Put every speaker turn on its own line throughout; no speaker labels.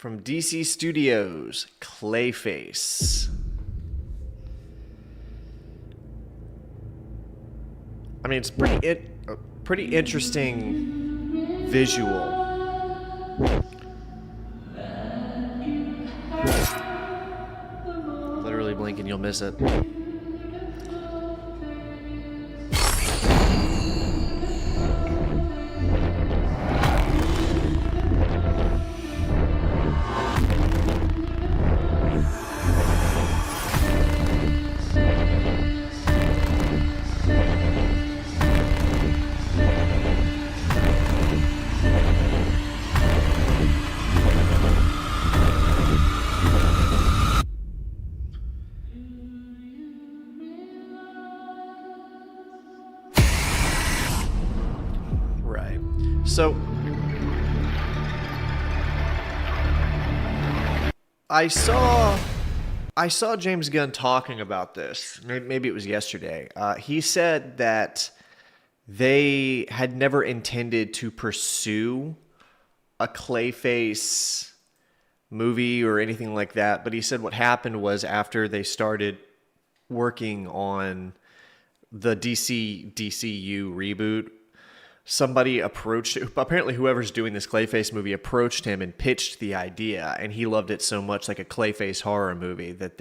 from DC Studios, Clayface. I mean, it's pretty interesting visual. Literally blink and you'll miss it. Right. So I saw James Gunn talking about this. Maybe it was yesterday. He said that they had never intended to pursue a Clayface movie or anything like that. But he said what happened was after they started working on the DCU reboot, somebody approached, apparently whoever's doing this Clayface movie approached him and pitched the idea, and he loved it so much, like a Clayface horror movie, that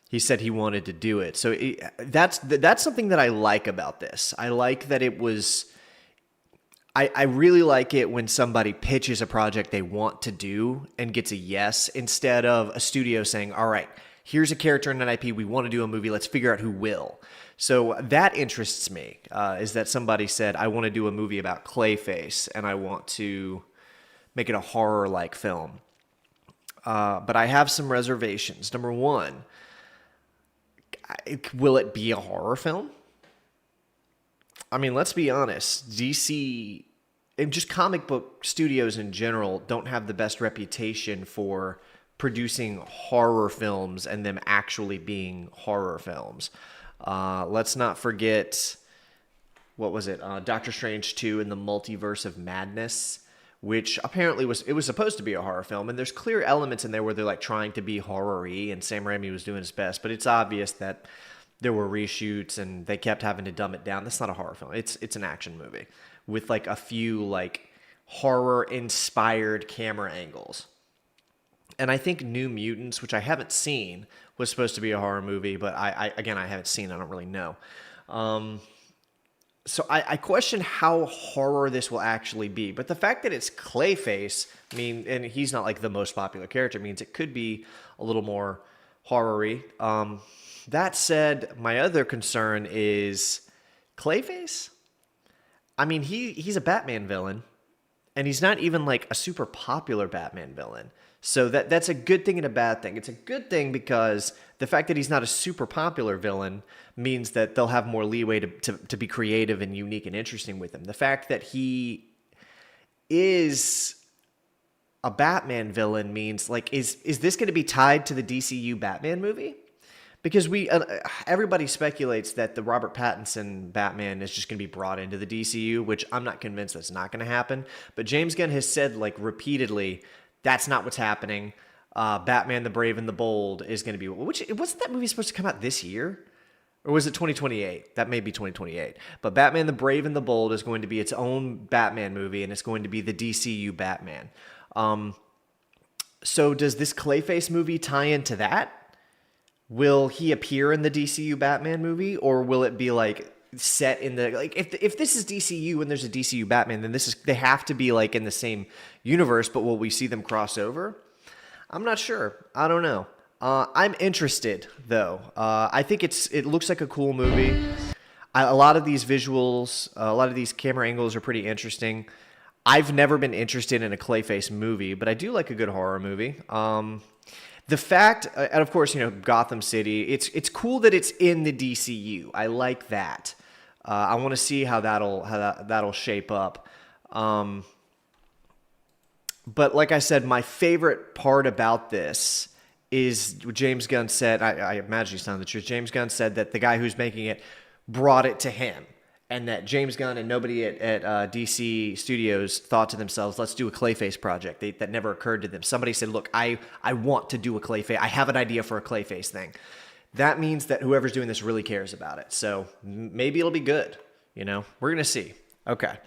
he said he wanted to do it. So that's something that I like about this. I like that it was, I really like it when somebody pitches a project they want to do and gets a yes, instead of a studio saying, all right, here's a character in an IP, we want to do a movie, let's figure out who will. So that interests me, is that somebody said, I want to do a movie about Clayface, and I want to make it a horror-like film. But I have some reservations. Number one, will it be a horror film? I mean, let's be honest. DC, and just comic book studios in general, don't have the best reputation for producing horror films and them actually being horror films. Let's not forget, what was it? Doctor Strange 2 and the Multiverse of Madness, which apparently was supposed to be a horror film, and there's clear elements in there where they're like trying to be horror-y, and Sam Raimi was doing his best, but it's obvious that there were reshoots and they kept having to dumb it down. That's not a horror film. It's an action movie with like a few like horror-inspired camera angles. And I think New Mutants, which I haven't seen, was supposed to be a horror movie, but I haven't seen it. I don't really know. So I question how horror this will actually be. But the fact that it's Clayface, I mean, and he's not like the most popular character, means it could be a little more horror-y. That said, my other concern is Clayface. I mean, he's a Batman villain, and he's not even like a super popular Batman villain. So that's a good thing and a bad thing. It's a good thing because the fact that he's not a super popular villain means that they'll have more leeway to be creative and unique and interesting with him. The fact that he is a Batman villain means, like, is this going to be tied to the DCU Batman movie? Because everybody speculates that the Robert Pattinson Batman is just going to be brought into the DCU, which I'm not convinced that's not going to happen. But James Gunn has said, like, repeatedly, that's not what's happening. Batman the Brave and the Bold is going to be... Wasn't that movie supposed to come out this year? Or was it 2028? That may be 2028. But Batman the Brave and the Bold is going to be its own Batman movie, and it's going to be the DCU Batman. So does this Clayface movie tie into that? Will he appear in the DCU Batman movie? Or will it be like set in the... like if this is DCU and there's a DCU Batman, then they have to be like in the same universe, but will we see them cross over? I'm not sure. I don't know. I'm interested though. I think it looks like a cool movie. A lot of these visuals, a lot of these camera angles are pretty interesting. I've never been interested in a Clayface movie, but I do like a good horror movie. The fact, and of course, Gotham City, it's cool that it's in the DCU. I like that. I want to see how that'll shape up. But like I said, my favorite part about this is James Gunn said, I imagine he's telling the truth, James Gunn said that the guy who's making it brought it to him. and that James Gunn and nobody at DC Studios thought to themselves, let's do a Clayface project. That never occurred to them. Somebody said, look, I want to do a Clayface. I have an idea for a Clayface thing. That means that whoever's doing this really cares about it. So maybe it'll be good. You know, we're going to see. Okay.